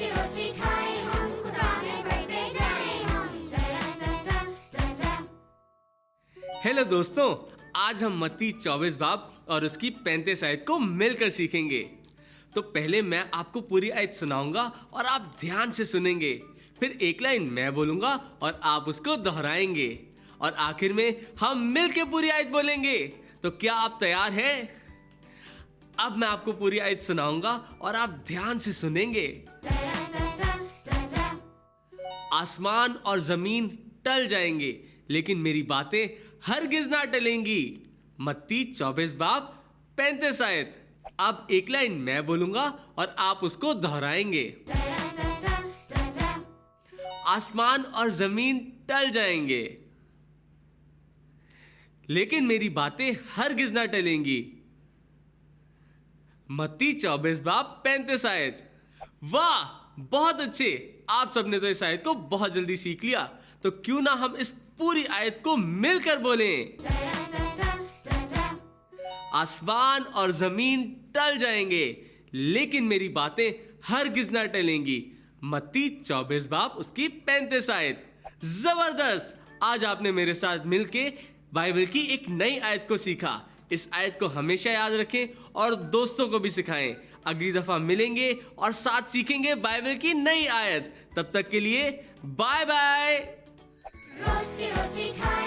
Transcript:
की रोटी खाए हम, खुदा में बढ़ते जाए हम। हेलो दोस्तों, आज हम मत्ती 24 बाब और उसकी 35 आयत को मिलकर सीखेंगे। तो पहले मैं आपको पूरी आयत सुनाऊंगा और आप ध्यान से सुनेंगे। फिर एक लाइन मैं बोलूंगा और आप उसको दोहराएंगे और आखिर में हम मिलकर पूरी आयत बोलेंगे। तो क्या आप तैयार हैं? अब मैं आपको पूरी आयत सुनाऊंगा और आप ध्यान से सुनेंगे। आसमान और जमीन टल जाएंगे, लेकिन मेरी बातें हरगिज ना टलेंगी। मत्ती 24 बाब 35 आयत। अब एक लाइन मैं बोलूंगा और आप उसको दोहराएंगे। आसमान और जमीन टल जाएंगे, लेकिन मेरी बातें हरगिज ना टलेंगी। मत्ती 24 बाब 35 आयत। वाह, बहुत अच्छे। आप सबने तो इस आयत को बहुत जल्दी सीख लिया। तो क्यों ना हम इस पूरी आयत को मिलकर बोलें। आसमान और जमीन टल जाएंगे, लेकिन मेरी बातें हरगिज ना टलेंगी। मत्ती 24 बाब उसकी 35 आयत। जबरदस्त। आज आपने मेरे साथ मिलके बाइबल की एक नई आयत को सीखा। इस आयत को हमेशा याद रखें और दोस्तों को भी सिखाएं। अगली दफा मिलेंगे और साथ सीखेंगे बाइबल की नई आयत। तब तक के लिए बाय बाय। रोज की रोटी खाए